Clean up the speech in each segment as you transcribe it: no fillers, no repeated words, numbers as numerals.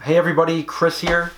Hey everybody, Chris here.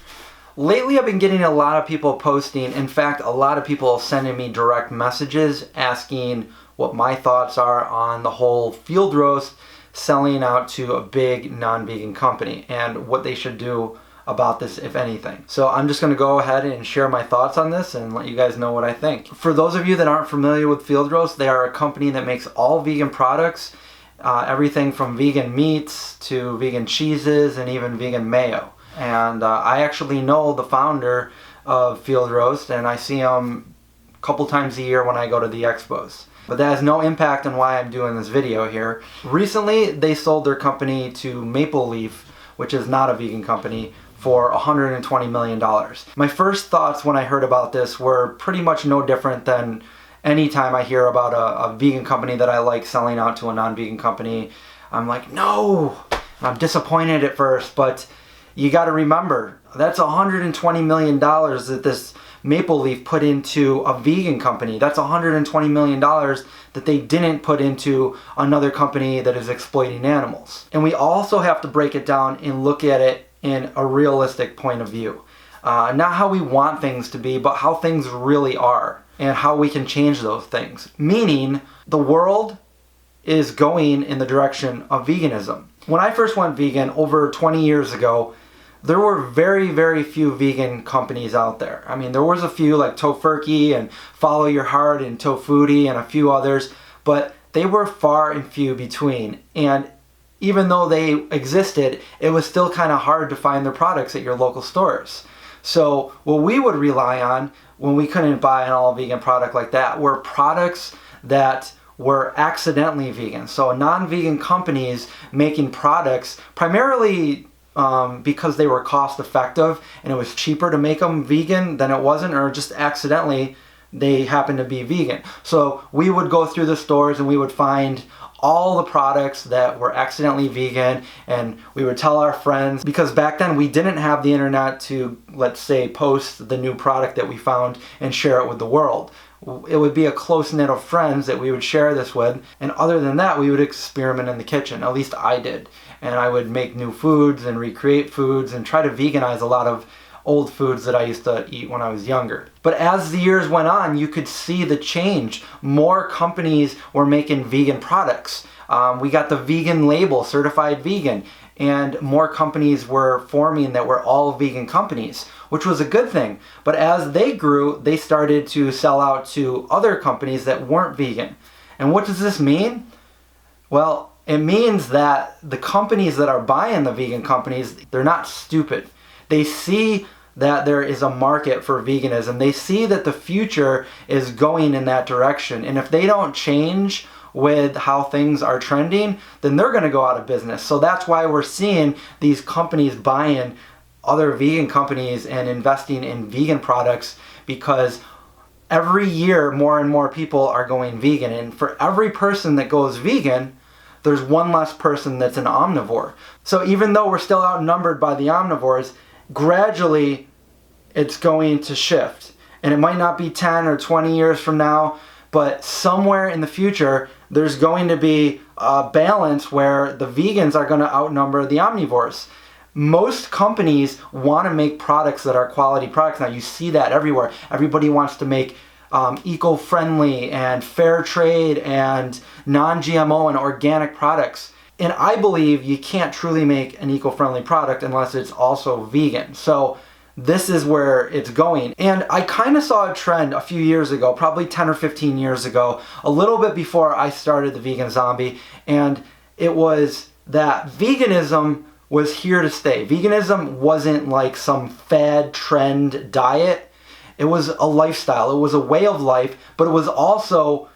Lately I've been getting a lot of people posting, in fact a lot of people sending me direct messages asking what my thoughts are on the whole field roast selling out to a big non-vegan company and what they should do about this, if anything. So I'm just going to go ahead and share my thoughts on this and let you guys know what I think. For those of you that aren't familiar with Field Roast, they are a company that makes all vegan products, everything from vegan meats to vegan cheeses and even vegan mayo. And I actually know the founder of Field Roast, and I see him a couple times a year when I go to the expos. But that has no impact on why I'm doing this video here. Recently, they sold their company to Maple Leaf, which is not a vegan company, for $120 million. My first thoughts when I heard about this were pretty much no different than any time I hear about a vegan company that I like selling out to a non-vegan company. I'm like, no! I'm disappointed at first, but you gotta remember, that's $120 million that this Maple Leaf put into a vegan company. That's $120 million that they didn't put into another company that is exploiting animals. And we also have to break it down and look at it in a realistic point of view. Not how we want things to be, but how things really are and how we can change those things. Meaning, the world is going in the direction of veganism. When I first went vegan over 20 years ago, there were very, very few vegan companies out there. I mean, there was a few like Tofurky and Follow Your Heart and Tofutti and a few others, but they were far and few between. And even though they existed, it was still kind of hard to find their products at your local stores. So what we would rely on when we couldn't buy an all-vegan product like that were products that were accidentally vegan. So non-vegan companies making products primarily because they were cost effective and it was cheaper to make them vegan than it wasn't, or just accidentally they happened to be vegan. So we would go through the stores and we would find all the products that were accidentally vegan, and we would tell our friends, because back then we didn't have the internet to, let's say, post the new product that we found and share it with the world. It would be a close knit of friends that we would share this with, and other than that we would experiment in the kitchen. At least I did. And I would make new foods and recreate foods and try to veganize a lot of old foods that I used to eat when I was younger. But as the years went on, you could see the change. More companies were making vegan products. We got the vegan label, certified vegan, and more companies were forming that were all vegan companies, which was a good thing. But as they grew, they started to sell out to other companies that weren't vegan. And what does this mean? Well, it means that the companies that are buying the vegan companies, they're not stupid. They see that there is a market for veganism. They see that the future is going in that direction. And if they don't change with how things are trending, then they're going to go out of business. So that's why we're seeing these companies buying other vegan companies and investing in vegan products, because every year more and more people are going vegan. And for every person that goes vegan, there's one less person that's an omnivore. So even though we're still outnumbered by the omnivores, gradually it's going to shift. And it might not be 10 or 20 years from now, but somewhere in the future there's going to be a balance where the vegans are going to outnumber the omnivores. Most companies want to make products that are quality products. Now you see that everywhere. Everybody wants to make eco-friendly and fair trade and non-GMO and organic products. And I believe you can't truly make an eco-friendly product unless it's also vegan. So this is where it's going. And I kind of saw a trend a few years ago, probably 10 or 15 years ago, a little bit before I started the Vegan Zombie, and it was that veganism was here to stay. Veganism wasn't like some fad trend diet. It was a lifestyle. It was a way of life, but it was also,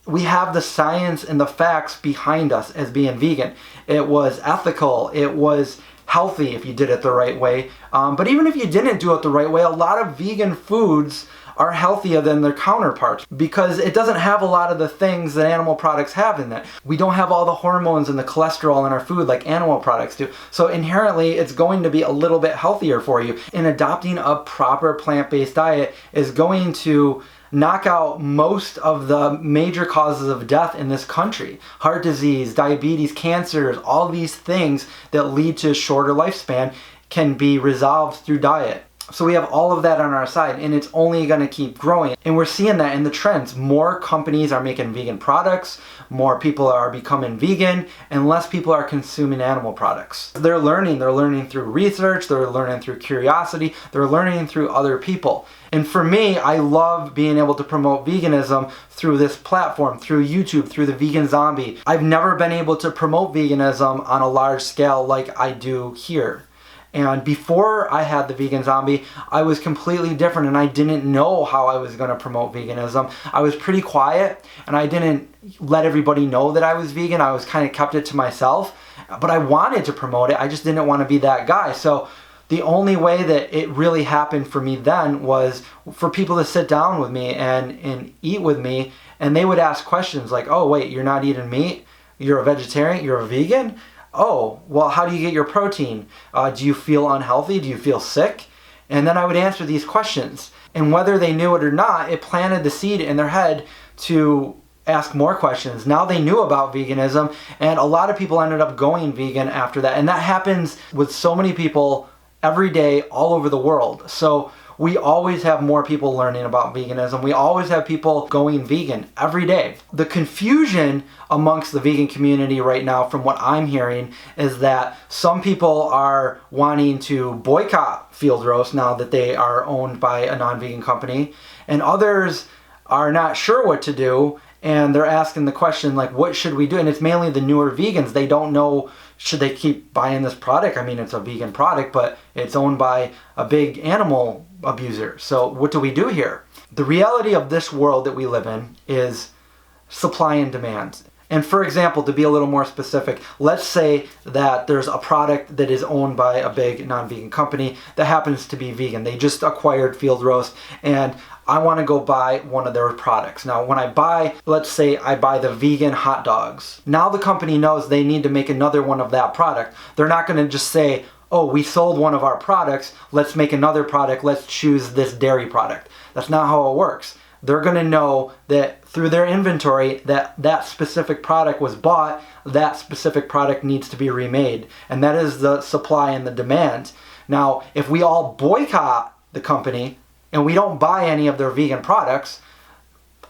we have the science and the facts behind us as being vegan. It was ethical. It was healthy if you did it the right way. But even if you didn't do it the right way, a lot of vegan foods are healthier than their counterparts because it doesn't have a lot of the things that animal products have in it. We don't have all the hormones and the cholesterol in our food like animal products do. So inherently, it's going to be a little bit healthier for you. And adopting a proper plant-based diet is going to knock out most of the major causes of death in this country. Heart disease, diabetes, cancers, all these things that lead to a shorter lifespan can be resolved through diet. So we have all of that on our side, and it's only going to keep growing. And we're seeing that in the trends. More companies are making vegan products, more people are becoming vegan, and less people are consuming animal products. They're learning through research, they're learning through curiosity, they're learning through other people. And for me, I love being able to promote veganism through this platform, through YouTube, through the Vegan Zombie. I've never been able to promote veganism on a large scale like I do here. And before I had the Vegan Zombie, I was completely different, and I didn't know how I was going to promote veganism. I was pretty quiet, and I didn't let everybody know that I was vegan. I was kind of kept it to myself, but I wanted to promote it. I just didn't want to be that guy. So the only way that it really happened for me then was for people to sit down with me and eat with me, and they would ask questions like, oh, wait, you're not eating meat? You're a vegetarian? You're a vegan? Oh, well, how do you get your protein? Do you feel unhealthy? Do you feel sick? And then I would answer these questions. And whether they knew it or not, it planted the seed in their head to ask more questions. Now they knew about veganism, and a lot of people ended up going vegan after that. And that happens with so many people every day all over the world. So we always have more people learning about veganism. We always have people going vegan every day. The confusion amongst the vegan community right now, from what I'm hearing, is that some people are wanting to boycott field roast now that they are owned by a non-vegan company, and others are not sure what to do, and they're asking the question, like, what should we do? And it's mainly the newer vegans. They don't know, should they keep buying this product? I mean, it's a vegan product, but it's owned by a big animal abuser. So what do we do here? The reality of this world that we live in is supply and demand. And for example, to be a little more specific, let's say that there's a product that is owned by a big non-vegan company that happens to be vegan. They just acquired Field Roast, and I want to go buy one of their products. Now, when I buy, let's say I buy the vegan hot dogs. Now the company knows they need to make another one of that product. They're not going to just say, oh, we sold one of our products, let's make another product, let's choose this dairy product. That's not how it works. They're going to know that through their inventory that that specific product was bought, that specific product needs to be remade. And that is the supply and the demand. Now, if we all boycott the company and we don't buy any of their vegan products,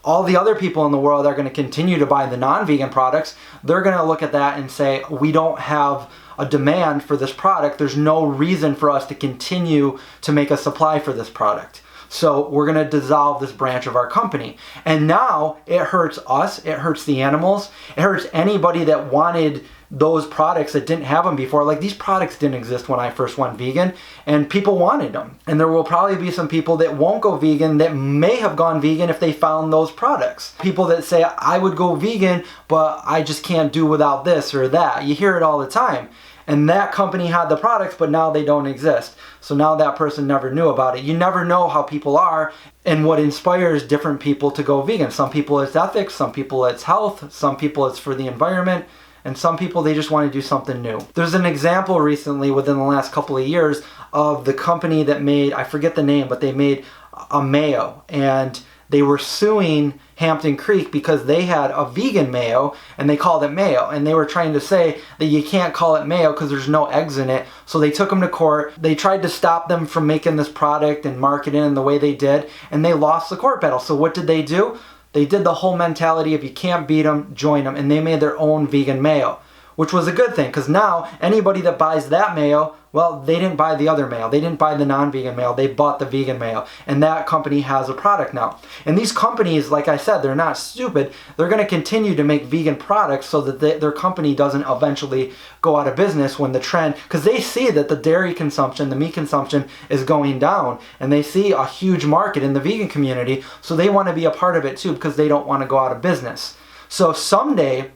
all the other people in the world are going to continue to buy the non-vegan products. They're going to look at that and say, we don't have a demand for this product. There's no reason for us to continue to make a supply for this product. So we're going to dissolve this branch of our company. And now it hurts us, it hurts the animals, it hurts anybody that wanted those products that didn't have them before. Like, these products didn't exist when I first went vegan, and people wanted them. And there will probably be some people that won't go vegan that may have gone vegan if they found those products. People that say, I would go vegan, but I just can't do without this or that. You hear it all the time. And that company had the products, but now they don't exist. So now that person never knew about it. You never know how people are and what inspires different people to go vegan. Some people it's ethics, some people it's health, some people it's for the environment, and some people they just want to do something new. There's an example recently within the last couple of years of the company that made, I forget the name, but they made a mayo, and they were suing Hampton Creek because they had a vegan mayo and they called it mayo, and they were trying to say that you can't call it mayo because there's no eggs in it. So they took them to court. They tried to stop them from making this product and marketing in the way they did, and they lost the court battle. So what did they do? They did the whole mentality of you can't beat them, join them, and they made their own vegan mayo, which was a good thing, because now anybody that buys that mayo, well, they didn't buy the other mayo. They didn't buy the non-vegan mayo. They bought the vegan mayo, and that company has a product now. And these companies, like I said, they're not stupid. They're going to continue to make vegan products so that their company doesn't eventually go out of business when the trend, because they see that the dairy consumption, the meat consumption is going down, and they see a huge market in the vegan community, so they want to be a part of it too, because they don't want to go out of business. So someday,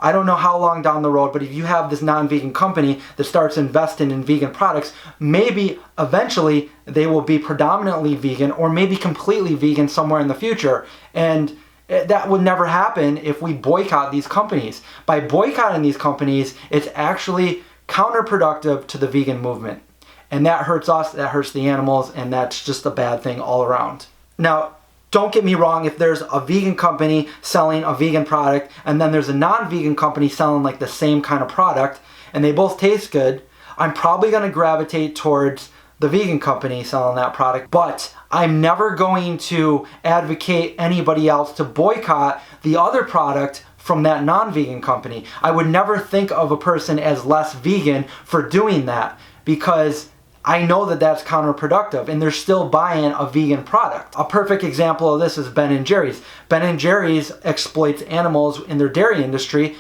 I don't know how long down the road, but if you have this non-vegan company that starts investing in vegan products, maybe eventually they will be predominantly vegan or maybe completely vegan somewhere in the future. And that would never happen if we boycott these companies. By boycotting these companies, it's actually counterproductive to the vegan movement. And that hurts us, that hurts the animals, and that's just a bad thing all around. Now, don't get me wrong, if there's a vegan company selling a vegan product and then there's a non-vegan company selling like the same kind of product and they both taste good, I'm probably going to gravitate towards the vegan company selling that product, but I'm never going to advocate anybody else to boycott the other product from that non-vegan company. I would never think of a person as less vegan for doing that, because I know that that's counterproductive and they're still buying a vegan product. A perfect example of this is Ben & Jerry's. Ben & Jerry's exploits animals in their dairy industry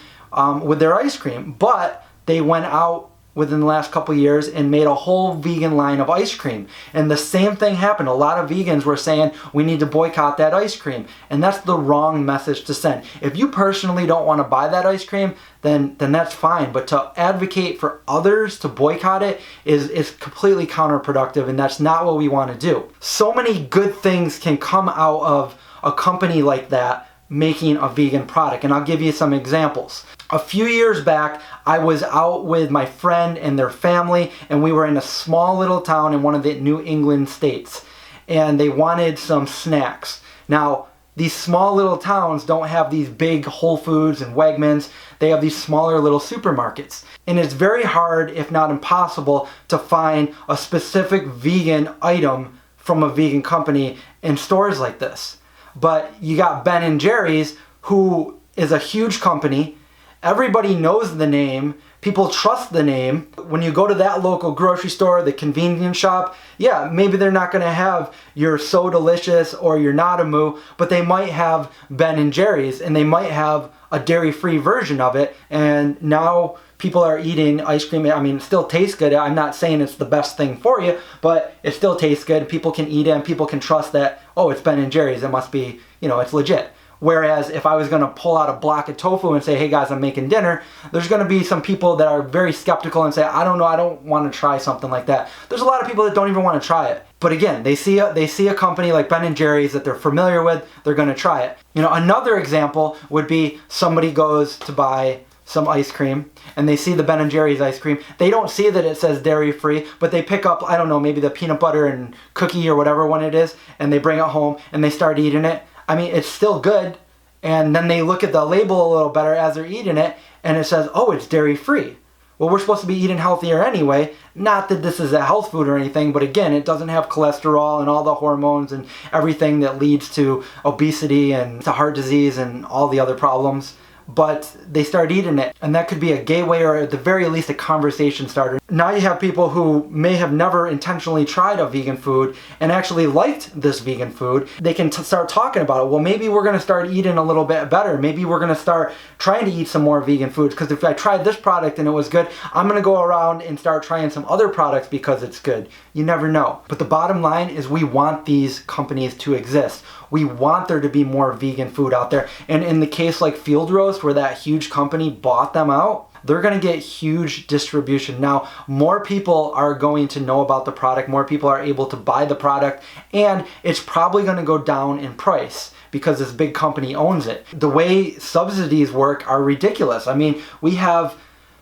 with their ice cream, but they went out within the last couple of years and made a whole vegan line of ice cream. And the same thing happened. A lot of vegans were saying we need to boycott that ice cream. And that's the wrong message to send. If you personally don't want to buy that ice cream, then that's fine. But to advocate for others to boycott it is completely counterproductive, and that's not what we want to do. So many good things can come out of a company like that making a vegan product, and I'll give you some examples. A few years back, I was out with my friend and their family, and we were in a small little town in one of the New England states, and they wanted some snacks. Now, these small little towns don't have these big Whole Foods and Wegmans. They have these smaller little supermarkets. And it's very hard, if not impossible, to find a specific vegan item from a vegan company in stores like this. But you got Ben & Jerry's, who is a huge company. Everybody knows the name. People trust the name. When you go to that local grocery store, the convenience shop, yeah, maybe they're not going to have your So Delicious or your Nadamu, but they might have Ben & Jerry's, and they might have a dairy-free version of it. And now people are eating ice cream. I mean, it still tastes good. I'm not saying it's the best thing for you, but it still tastes good. People can eat it, and people can trust that, oh, it's Ben & Jerry's. It must be, it's legit. Whereas if I was going to pull out a block of tofu and say, hey guys, I'm making dinner, there's going to be some people that are very skeptical and say, I don't know, I don't want to try something like that. There's a lot of people that don't even want to try it. But again, they see a company like Ben & Jerry's that they're familiar with, they're going to try it. Another example would be somebody goes to buy some ice cream and they see the Ben & Jerry's ice cream. They don't see that it says dairy free, but they pick up, I don't know, maybe the peanut butter and cookie or whatever one it is, and they bring it home and they start eating it. I mean, it's still good, and then they look at the label a little better as they're eating it, and it says, oh, it's dairy-free. Well, we're supposed to be eating healthier anyway. Not that this is a health food or anything, but again, it doesn't have cholesterol and all the hormones and everything that leads to obesity and to heart disease and all the other problems. But they start eating it, and that could be a gateway, or at the very least a conversation starter. Now you have people who may have never intentionally tried a vegan food and actually liked this vegan food. They can start talking about it. Well, maybe we're going to start eating a little bit better. Maybe we're going to start trying to eat some more vegan foods, because if I tried this product and it was good, I'm going to go around and start trying some other products because it's good. You never know. But the bottom line is we want these companies to exist. We want there to be more vegan food out there. And in the case like Field Roast, where that huge company bought them out, they're going to get huge distribution. Now, more people are going to know about the product, more people are able to buy the product, and it's probably going to go down in price because this big company owns it. The way subsidies work are ridiculous. I mean, we have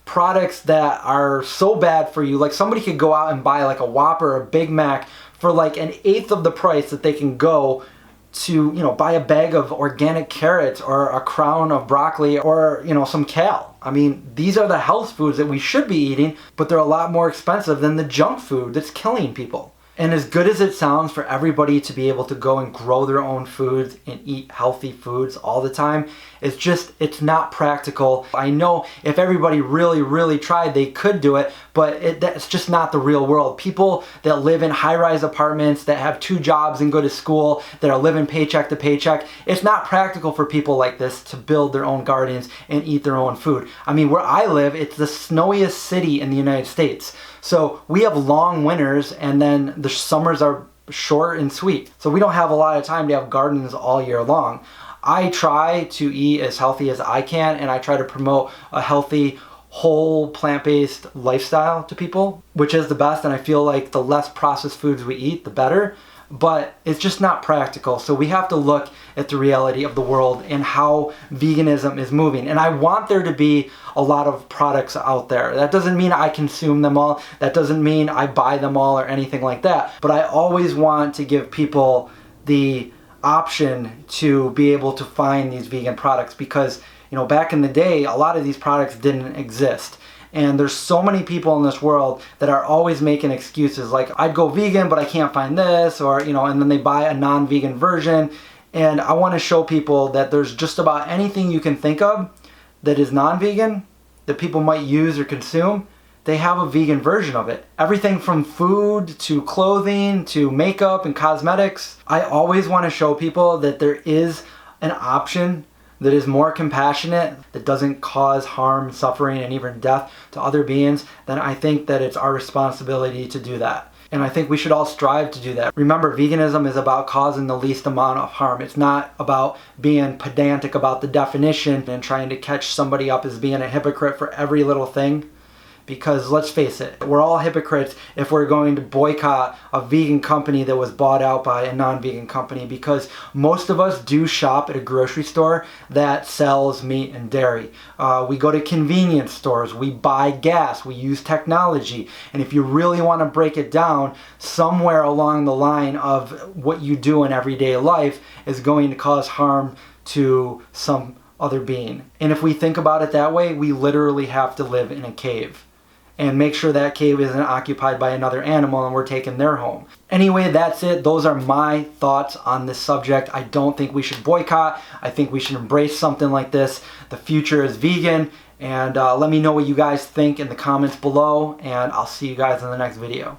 products that are so bad for you. Like, somebody could go out and buy like a Whopper or a Big Mac for like an eighth of the price that they can go to, buy a bag of organic carrots or a crown of broccoli or, some kale. I mean, these are the health foods that we should be eating, but they're a lot more expensive than the junk food that's killing people. And as good as it sounds for everybody to be able to go and grow their own foods and eat healthy foods all the time, it's not practical. I know if everybody really, really tried, they could do it, but that's just not the real world. People that live in high-rise apartments, that have 2 jobs and go to school, that are living paycheck to paycheck, it's not practical for people like this to build their own gardens and eat their own food. I mean, where I live, it's the snowiest city in the United States. So we have long winters, and then the summers are short and sweet. So we don't have a lot of time to have gardens all year long. I try to eat as healthy as I can, and I try to promote a healthy, whole, plant-based lifestyle to people, which is the best, and I feel like the less processed foods we eat, the better. But it's just not practical. So we have to look at the reality of the world and how veganism is moving. And I want there to be a lot of products out there. That doesn't mean I consume them all. That doesn't mean I buy them all or anything like that. But I always want to give people the option to be able to find these vegan products, because back in the day, a lot of these products didn't exist. And there's so many people in this world that are always making excuses like, I'd go vegan, but I can't find this, or, and then they buy a non-vegan version. And I want to show people that there's just about anything you can think of that is non-vegan, that people might use or consume. They have a vegan version of it. Everything from food to clothing to makeup and cosmetics. I always want to show people that there is an option that is more compassionate, that doesn't cause harm, suffering, and even death to other beings. Then I think that it's our responsibility to do that. And I think we should all strive to do that. Remember, veganism is about causing the least amount of harm. It's not about being pedantic about the definition and trying to catch somebody up as being a hypocrite for every little thing. Because let's face it, we're all hypocrites if we're going to boycott a vegan company that was bought out by a non-vegan company, because most of us do shop at a grocery store that sells meat and dairy. We go to convenience stores, we buy gas, we use technology. And if you really want to break it down, somewhere along the line of what you do in everyday life is going to cause harm to some other being. And if we think about it that way, we literally have to live in a cave and make sure that cave isn't occupied by another animal and we're taking their home. Anyway, that's it. Those are my thoughts on this subject. I don't think we should boycott. I think we should embrace something like this. The future is vegan. And let me know what you guys think in the comments below, and I'll see you guys in the next video.